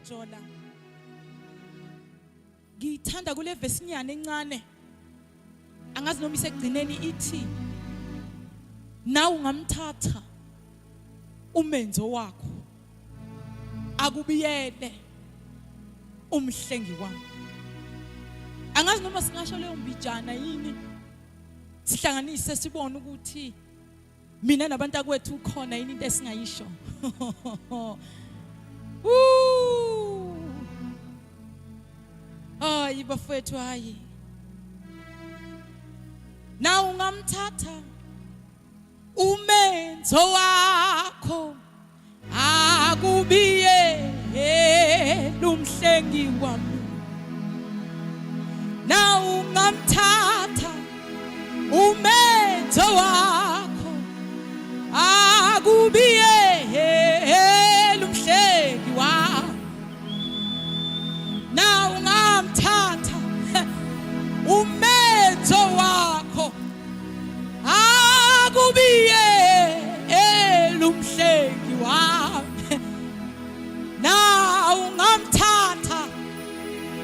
kaJola ngithanda kule verse inyane encane angazi noma isekugcineni ithi na ungamthatha umenzo wakho akubiyele umhlengi wami. Angazi noma singasho leyo mbijana yini sihlanganise sibone ukuthi mina nabantu akwethu khona yini into esingayisho. Ay bafethu hayi na ungamthatha umenzo wakho akubiyele umhlengi wami. Na ungamthatha umenzo wakho akubiyele umhlengi wami. Na ungamthatha umenzo wakho akubiyele umhlengi wami. Na ungamthatha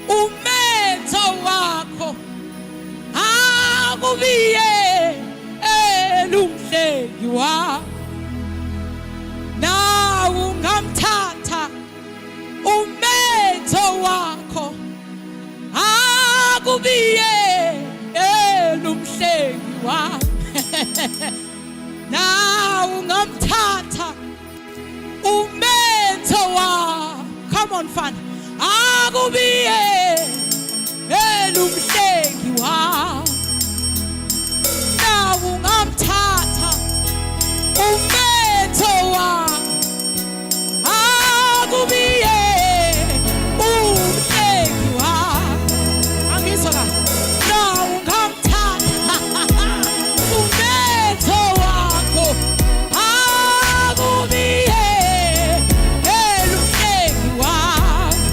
umenzo wakho akubiyele umhlengi wami. Na ungamthatha umenzo wakho akubiyele umhlengi wami. Na ungamthatha umenzo wakho, come on fun, akubiyele umhlengi wami. Na ungamthatha umenzo wakho akubiyele umhlengi wami. Angizwa kahle. Na ungamthatha umenzo wakho akubiyele umhlengi wami.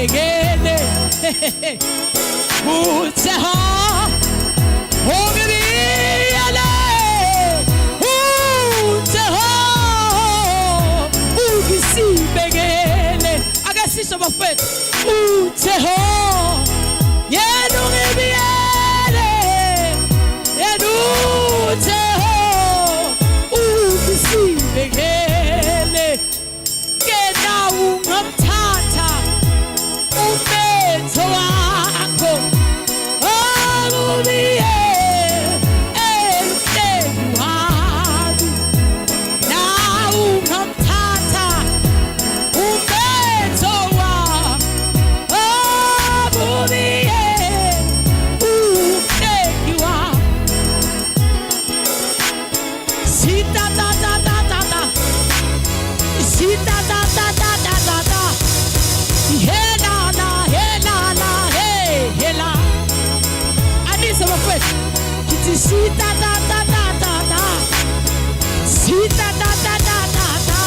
sibekele uthe ho ungibiyele uthe ho ungisibekele ake sisho bafethu uthe ho yena ungibiyele yena uthe ho ungisibekele kena ungamthatha umetho wakho akubiye emhleni wami na ungamthatha umetho wakho akubiye emhleni wami sita ta ta ta ta ta sita ta ta ta ta ta ta hela la hela la hela anisa bafethu kithi sita ta ta ta ta ta sita ta ta ta ta ta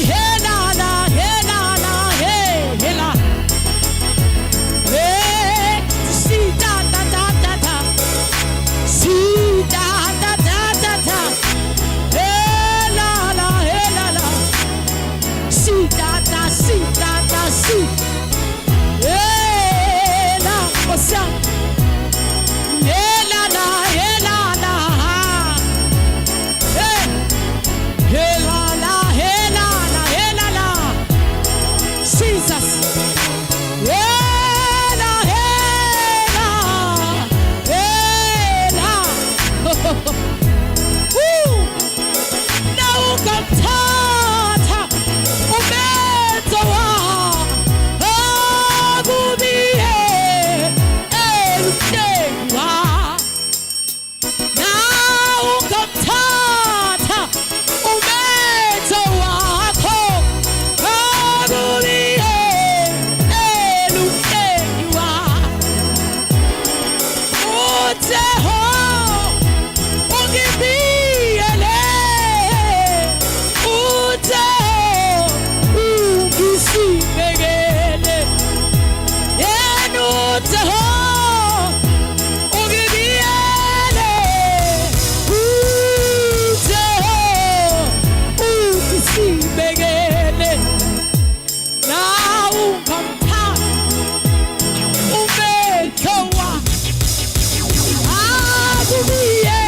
hela la hela la hela sita ta ta ta ta sita ta ta ta ta hela la sita ta sita ta si hela osa hela la hela la hela la hela la hela la Jesus hela hela hela na ungamthatha umetho wakho akubiye emhleni wakho na ungamthatha umetho wakho akubiye emhleni wakho uthe ho ungibiyele uthe ungisibekele yena uthe ho ungibiyele uthe ho ungisibekele na ungamthatha umetho wakho akubiye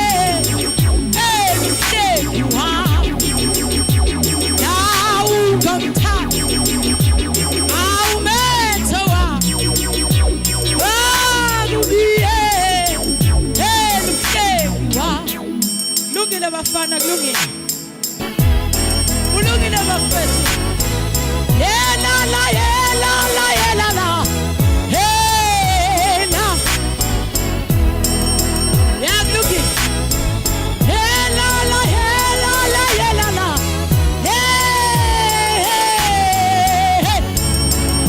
emhleni wakho na ungamthatha umetho wakho akubiye emhleni wakho. Kulungile bafana, kulungile kulungile bafethu yela la yela la yela la hela yakulungile hela la hela la yela la hey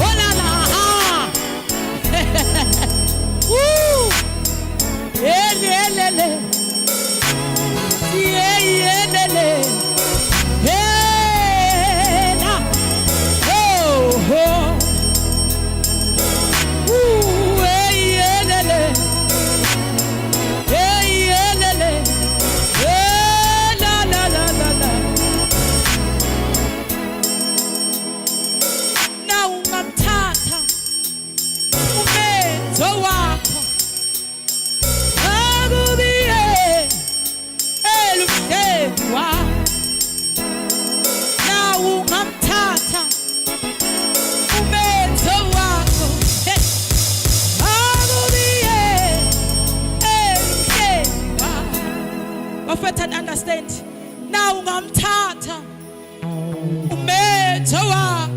oh la la elelele yelele hela oh yelele yelele la la la la la na ungamthatha umetho wakho akubiye emhleni wakho na ungamthatha umetho wakho akubiye emhleni wakho. Bafethu understand na ungamthatha umetho wakho